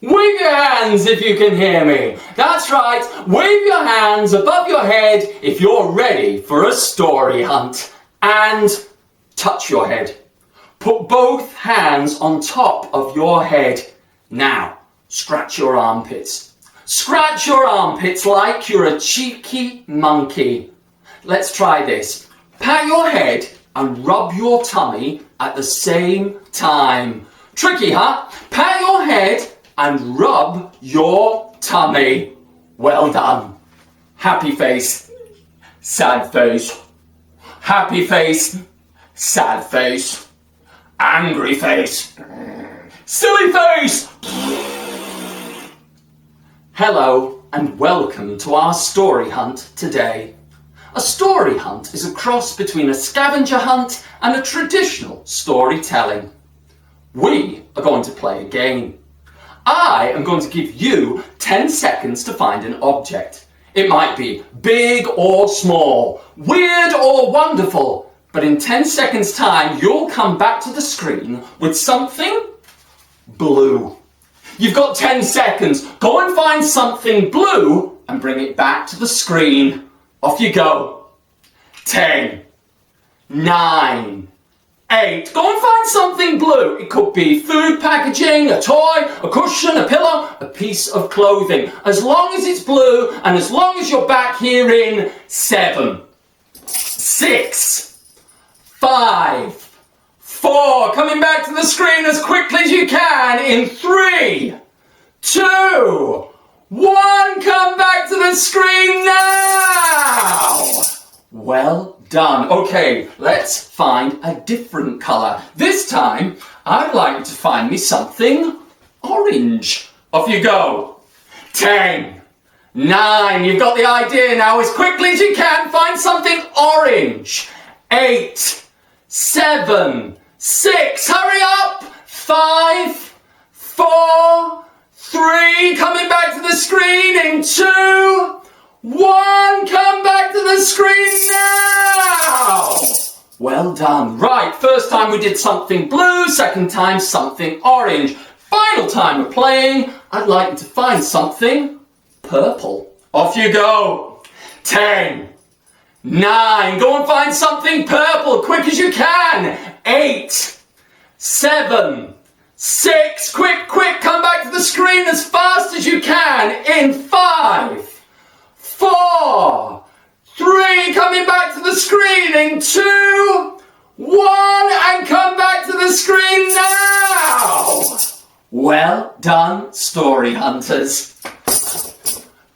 Wave your hands if you can hear me. That's right, wave your hands above your head if you're ready for a story hunt. And touch your head. Put both hands on top of your head. Now, scratch your armpits. Scratch your armpits like you're a cheeky monkey. Let's try this. Pat your head and rub your tummy at the same time. Tricky, huh? Pat your head and rub your tummy. Well done. Happy face, sad face. Happy face, sad face. Angry face, silly face. Hello and welcome to our story hunt today. A story hunt is a cross between a scavenger hunt and a traditional storytelling. We are going to play a game. I am going to give you 10 seconds to find an object. It might be big or small, weird or wonderful, but in 10 seconds time you'll come back to the screen with something blue. You've got 10 seconds. Go and find something blue and bring it back to the screen. Off you go. 10, 9, 8. Go and find something blue. It could be food packaging, a toy, a cushion, a pillow, a piece of clothing. As long as it's blue and as long as you're back here in 7, 6, 5, 4. Coming back to the screen as quickly as you can in 3, 2, 1. Come back to the screen now. Well done. Okay, let's find a different colour. This time, I'd like you to find me something orange. Off you go. 10, 9. You've got the idea now. As quickly as you can, find something orange. 8, 7, 6. Hurry up. 5, 4, 3. Coming back to the screen in 2, 1, come back to the screen now! Well done. Right, first time we did something blue, second time something orange. Final time we're playing, I'd like you to find something purple. Off you go. 10, 9, go and find something purple, quick as you can. 8, 7, 6, quick, come back to the screen as fast as you can. In 5, 4, 3, coming back to the screen in 2, 1, and come back to the screen now! Well done, story hunters.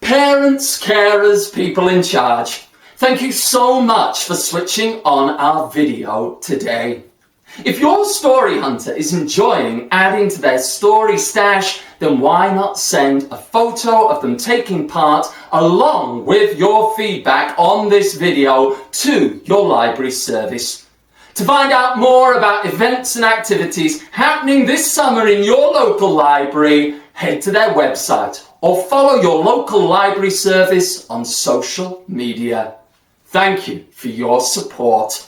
Parents, carers, people in charge, thank you so much for switching on our video today. If your story hunter is enjoying adding to their story stash, then why not send a photo of them taking part along with your feedback on this video to your library service. To find out more about events and activities happening this summer in your local library, head to their website or follow your local library service on social media. Thank you for your support.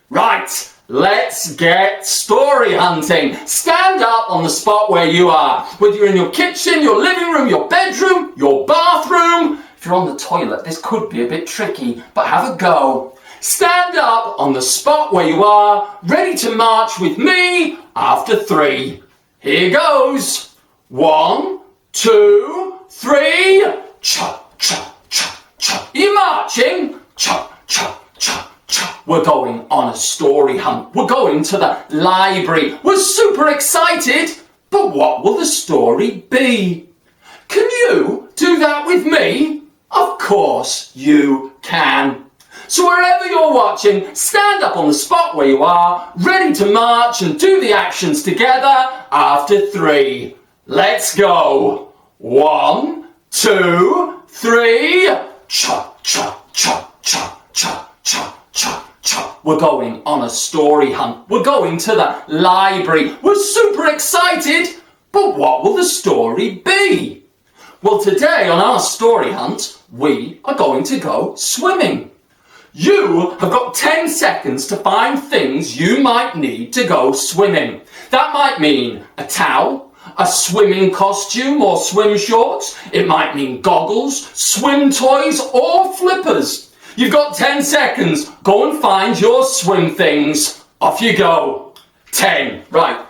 Right. Let's get story hunting. Stand up on the spot where you are. Whether you're in your kitchen, your living room, your bedroom, your bathroom. If you're on the toilet, this could be a bit tricky, but have a go. Stand up on the spot where you are, ready to march with me after 3. Here goes. 1, 2, 3. Cha, cha, cha, cha. You marching? Cha, cha, cha. We're going on a story hunt. We're going to the library. We're super excited. But what will the story be? Can you do that with me? Of course you can. So wherever you're watching, stand up on the spot where you are, ready to march and do the actions together after 3. Let's go. 1, 2, 3. Cha, cha, cha, cha, cha, cha. Cha, cha. We're going on a story hunt. We're going to the library. We're super excited. But what will the story be? Well, today on our story hunt, we are going to go swimming. You have got 10 seconds to find things you might need to go swimming. That might mean a towel, A swimming costume or swim shorts. It might mean goggles, swim toys or flippers. You've got 10 seconds. Go and find your swim things. Off you go. 10. Right.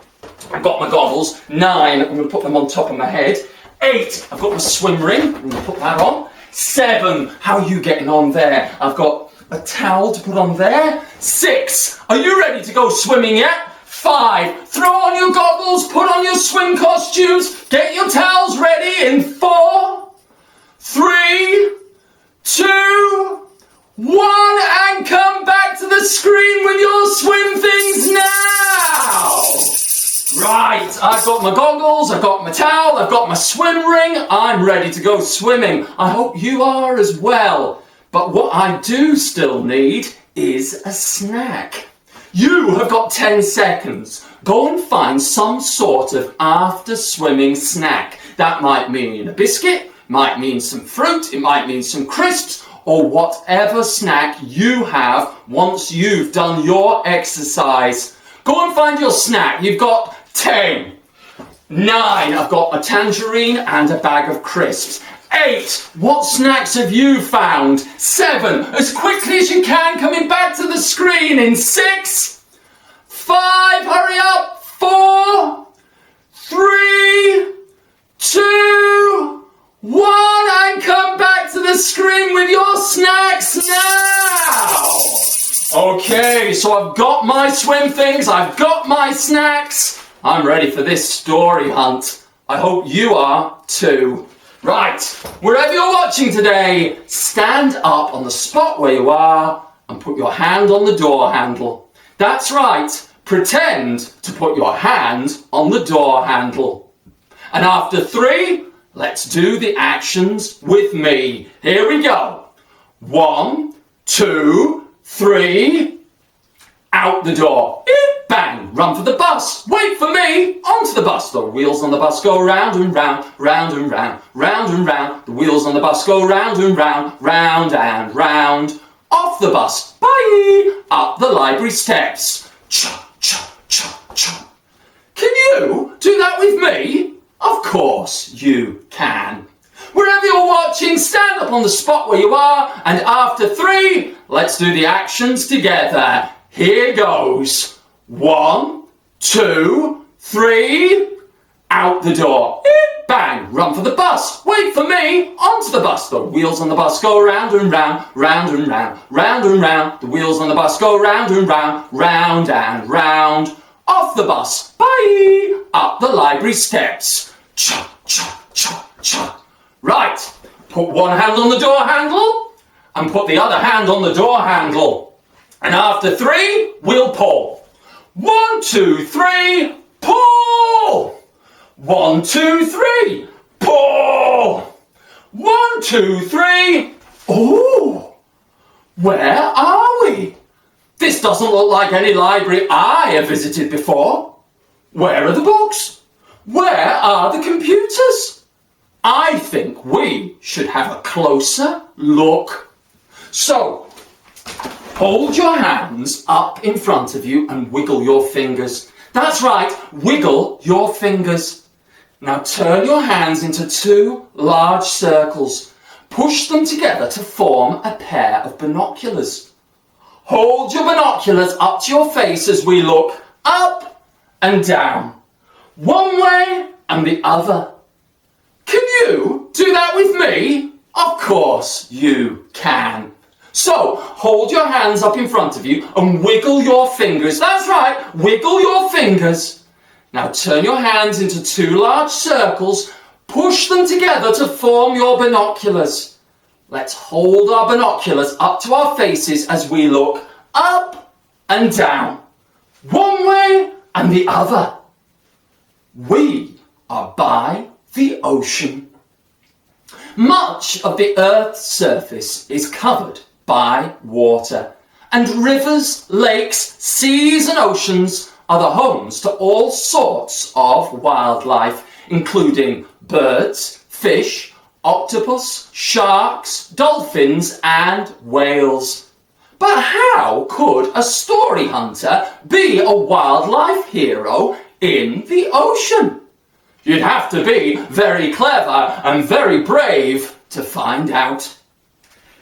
I've got my goggles. 9. I'm going to put them on top of my head. 8. I've got my swim ring. I'm going to put that on. 7. How are you getting on there? I've got a towel to put on there. 6. Are you ready to go swimming yet? 5. Throw on your goggles. Put on your swim costumes. Get your towels ready in 4, 3, 2, 1, and come back to the screen with your swim things now. Right, I've got my goggles, I've got my towel, I've got my swim ring. I'm ready to go swimming. I hope you are as well. But what I do still need is a snack. You have got 10 seconds. Go and find some sort of after swimming snack. That might mean a biscuit, might mean some fruit, it might mean some crisps, or whatever snack you have once you've done your exercise. Go and find your snack. You've got 10. 9. I've got a tangerine and a bag of crisps. 8. What snacks have you found? 7. As quickly as you can, coming back to the screen in 6, 5. Hurry up. 4, 3, 2, 1. And come back to the screen with your snacks now. Okay, so I've got my swim things, I've got my snacks. I'm ready for this story hunt. I hope you are too. Right, wherever you're watching today, stand up on the spot where you are and put your hand on the door handle. That's right, pretend to put your hand on the door handle. And after 3, let's do the actions with me. Here we go. 1, 2, 3, out the door. Bang, run for the bus. Wait for me, onto the bus. The wheels on the bus go round and round, round and round, round and round. The wheels on the bus go round and round, round and round. Off the bus, bye. Up the library steps. Cha, cha, cha, cha. Can you do that with me? Of course you can. Wherever you're watching, stand up on the spot where you are, and after 3, let's do the actions together. Here goes. 1, 2, 3, out the door. Bang, run for the bus. Wait for me, onto the bus. The wheels on the bus go round and round, round and round, round and round. The wheels on the bus go round and round, round and round. Off the bus, bye. Up the library steps. Cha, cha, cha, cha. Right, put one hand on the door handle and put the other hand on the door handle. And after 3, we'll pull. 1, 2, 3, pull! 1, 2, 3, pull! 1, 2, 3, ooh! Where are we? This doesn't look like any library I have visited before. Where are the books? Where are the computers? I think we should have a closer look. So, hold your hands up in front of you and wiggle your fingers. That's right, wiggle your fingers. Now turn your hands into 2 large circles. Push them together to form a pair of binoculars. Hold your binoculars up to your face as we look up and down. One way and the other. Can you do that with me? Of course you can. So, hold your hands up in front of you and wiggle your fingers. That's right, wiggle your fingers. Now turn your hands into 2 large circles. Push them together to form your binoculars. Let's hold our binoculars up to our faces as we look up and down. One way and the other. We are by the ocean. Much of the Earth's surface is covered by water, and rivers, lakes, seas and oceans are the homes to all sorts of wildlife, including birds, fish, octopus, sharks, dolphins and whales. But how could a story hunter be a wildlife hero in the ocean? You'd have to be very clever and very brave to find out.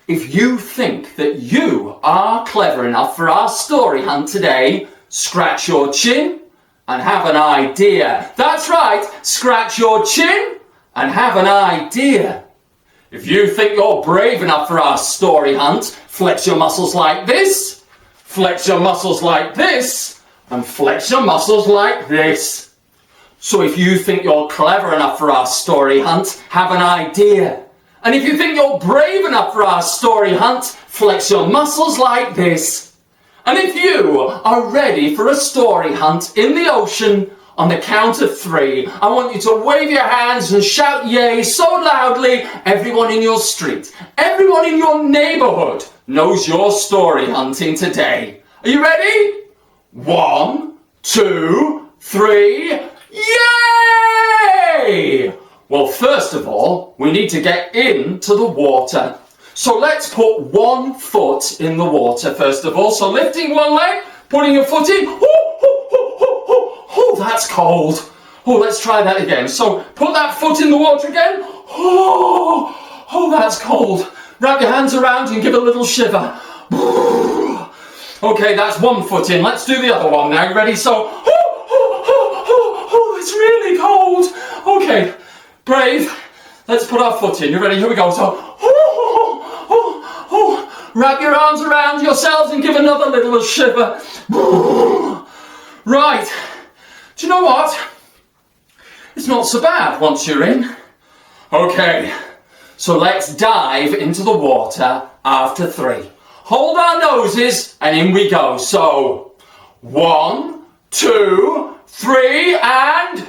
If you think that you are clever enough for our story hunt today, scratch your chin and have an idea. That's right, scratch your chin and have an idea. If you think you're brave enough for our story hunt, flex your muscles like this, flex your muscles like this, and flex your muscles like this. So if you think you're clever enough for our story hunt, have an idea. And if you think you're brave enough for our story hunt, flex your muscles like this. And if you are ready for a story hunt in the ocean, on the count of 3, I want you to wave your hands and shout yay so loudly, everyone in your street, everyone in your neighborhood knows you're story hunting today. Are you ready? 1, 2, 3, yay! Well, first of all, we need to get into the water. So let's put one foot in the water first of all. So lifting one leg, putting your foot in. Oh, that's cold. Oh, let's try that again. So put that foot in the water again. Oh, that's cold. Wrap your hands around and give a little shiver. Okay, that's one foot in. Let's do the other one now. Ready? So, it's really cold. Okay, brave. Let's put our foot in. You ready? Here we go. So, wrap your arms around yourselves and give another little shiver. Right. Do you know what? It's not so bad once you're in. Okay, so let's dive into the water after 3. Hold our noses and in we go. So 1, 2, 3 and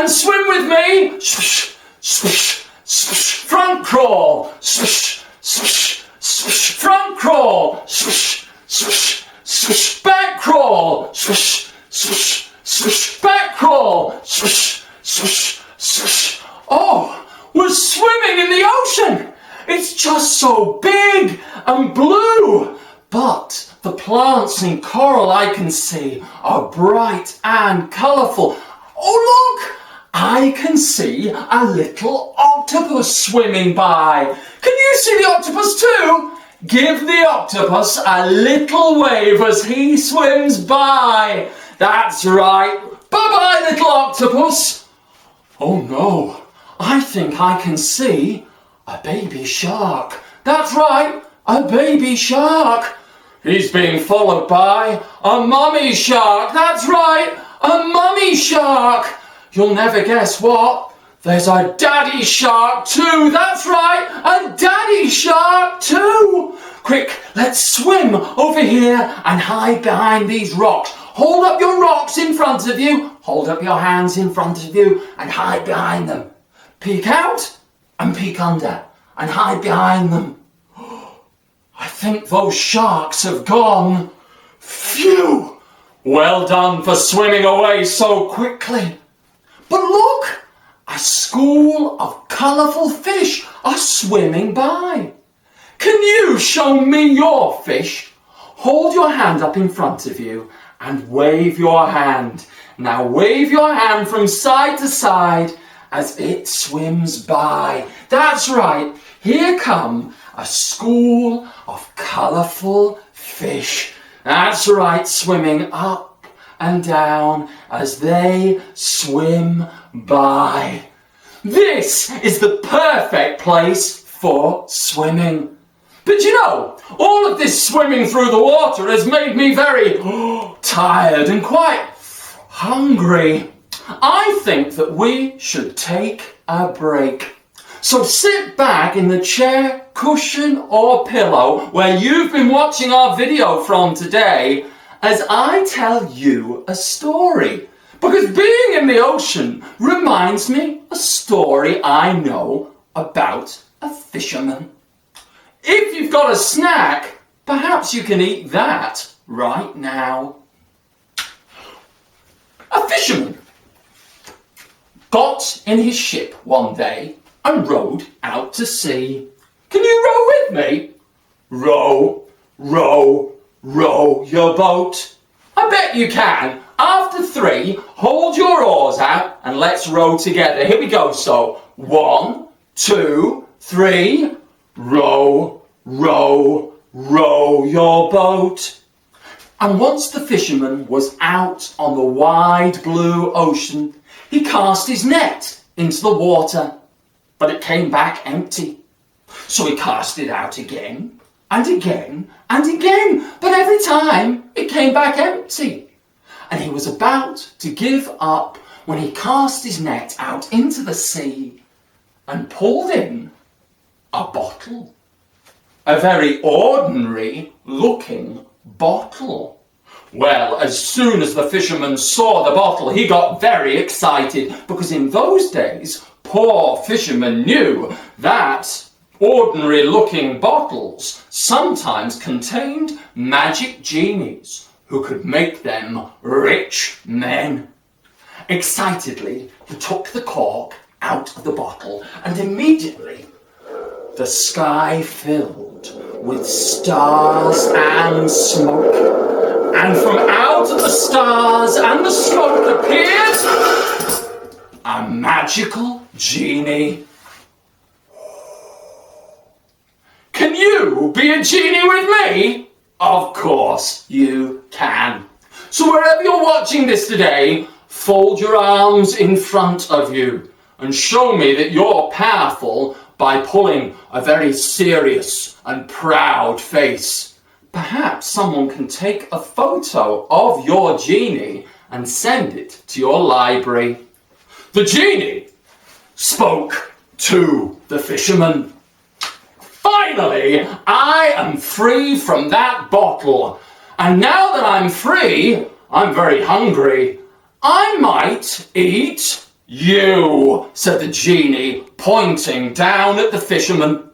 swim with me. Front crawl. Front crawl. Back crawl. Back crawl. Oh, we're swimming in the ocean. It's just so big and blue. But the plants and coral I can see are bright and colourful. Oh, look! I can see a little octopus swimming by. Can you see the octopus too? Give the octopus a little wave as he swims by. That's right. Bye-bye, little octopus. Oh no, I think I can see a baby shark. That's right, a baby shark. He's being followed by a mummy shark. That's right, a mummy shark. You'll never guess what. There's a daddy shark too. That's right, a daddy shark too. Quick, let's swim over here and hide behind these rocks. Hold up your rocks in front of you. Hold up your hands in front of you and hide behind them. Peek out and peek under and hide behind them. I think those sharks have gone. Phew! Well done for swimming away so quickly. But look, a school of colourful fish are swimming by. Can you show me your fish? Hold your hand up in front of you and wave your hand. Now wave your hand from side to side as it swims by. That's right, here come a school of colourful fish. That's right, swimming up and down as they swim by. This is the perfect place for swimming. But you know, all of this swimming through the water has made me very tired and quite hungry. I think that we should take a break. So sit back in the chair, cushion or pillow where you've been watching our video from today as I tell you a story. Because being in the ocean reminds me a story I know about a fisherman. If you've got a snack, perhaps you can eat that right now. A fisherman got in his ship one day and rowed out to sea. Can you row with me? Row, row, row your boat. I bet you can. After 3, hold your oars out and let's row together. Here we go. So 1, 2, 3, row, row, row your boat. And once the fisherman was out on the wide blue ocean, he cast his net into the water, but it came back empty. So he cast it out again, and again, and again, but every time it came back empty. And he was about to give up when he cast his net out into the sea and pulled in a bottle. A very ordinary looking bottle. Well, as soon as the fisherman saw the bottle, he got very excited, because in those days, poor fishermen knew that ordinary looking bottles sometimes contained magic genies who could make them rich men. Excitedly, he took the cork out of the bottle, and immediately the sky filled with stars and smoke. And from out of the stars and the smoke appeared a magical genie. Can you be a genie with me? Of course you can. So wherever you're watching this today, fold your arms in front of you and show me that you're powerful by pulling a very serious and proud face. Perhaps someone can take a photo of your genie and send it to your library. The genie spoke to the fisherman. Finally, I am free from that bottle. And now that I'm free, I'm very hungry. I might eat you, said the genie, pointing down at the fisherman.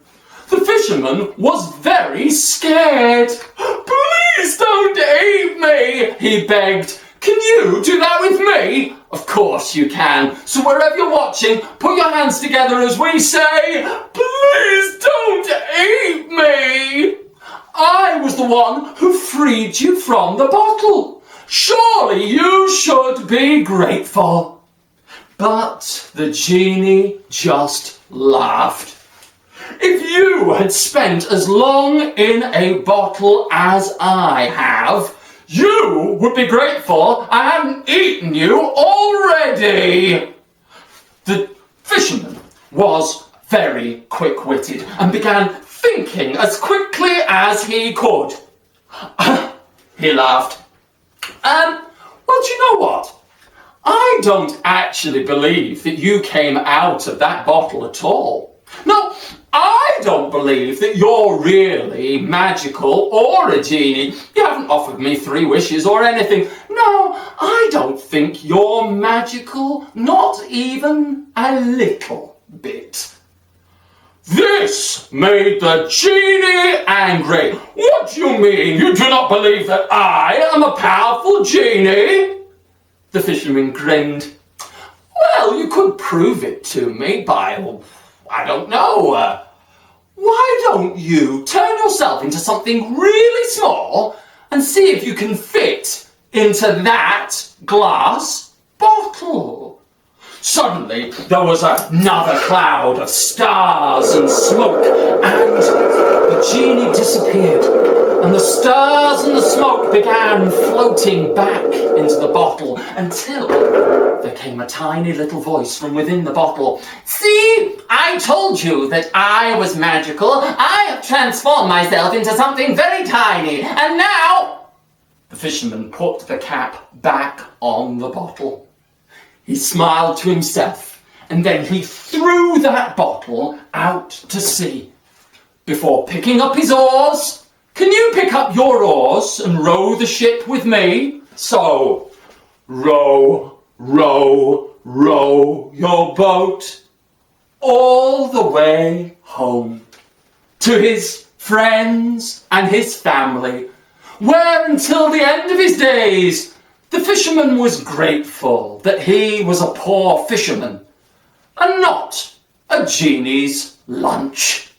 The fisherman was very scared. Please don't eat me, he begged. Can you do that with me? Of course you can. So wherever you're watching, put your hands together as we say, please don't eat me. I was the one who freed you from the bottle. Surely you should be grateful. But the genie just laughed. If you had spent as long in a bottle as I have, you would be grateful I hadn't eaten you already. The fisherman was very quick-witted and began thinking as quickly as he could. He laughed. Well, do you know what? I don't actually believe that you came out of that bottle at all. No, I don't believe that you're really magical or a genie. You haven't offered me 3 wishes or anything. No, I don't think you're magical, not even a little bit. This made the genie angry. What do you mean? You do not believe that I am a powerful genie? The fisherman grinned. Well, you could prove it to me by, I don't know, why don't you turn yourself into something really small and see if you can fit into that glass bottle? Suddenly, there was another cloud of stars and smoke, and the genie disappeared, and the stars and the smoke began floating back into the bottle until there came a tiny little voice from within the bottle. See, I told you that I was magical. I have transformed myself into something very tiny, and now... The fisherman put the cap back on the bottle. He smiled to himself, and then he threw that bottle out to sea. Before picking up his oars, can you pick up your oars and row the ship with me? So, row, row, row your boat all the way home to his friends and his family, where until the end of his days, the fisherman was grateful that he was a poor fisherman and not a genie's lunch.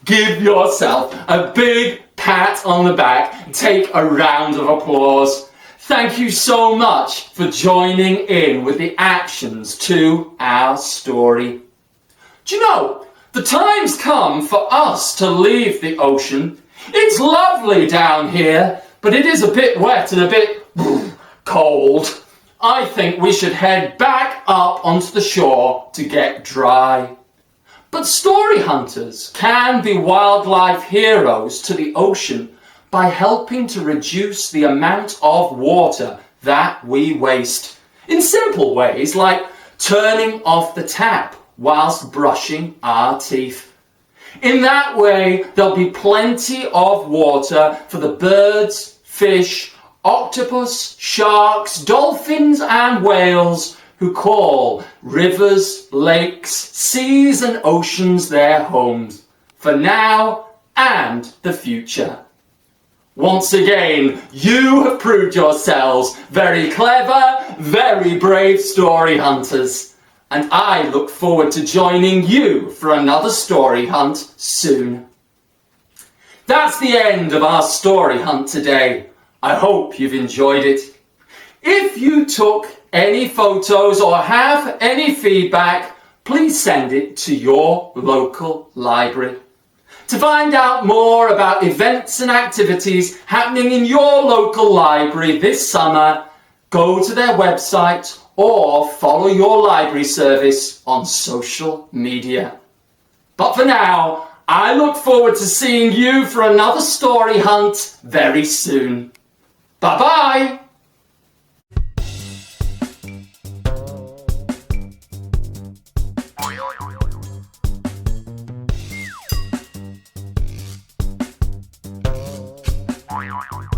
Give yourself a big pat on the back and take a round of applause. Thank you so much for joining in with the actions to our story. Do you know, the time's come for us to leave the ocean. It's lovely down here, but it is a bit wet and a bit cold. I think we should head back up onto the shore to get dry. But story hunters can be wildlife heroes to the ocean by helping to reduce the amount of water that we waste in simple ways like turning off the tap whilst brushing our teeth. In that way, there'll be plenty of water for the birds, fish, octopus, sharks, dolphins and whales who call rivers, lakes, seas and oceans their homes for now and the future. Once again, you have proved yourselves very clever, very brave story hunters, and I look forward to joining you for another story hunt soon. That's the end of our story hunt today. I hope you've enjoyed it. If you took any photos or have any feedback, please send it to your local library. To find out more about events and activities happening in your local library this summer, go to their website or follow your library service on social media. But for now, I look forward to seeing you for another story hunt very soon. Bye-bye! Oi, oi, oi.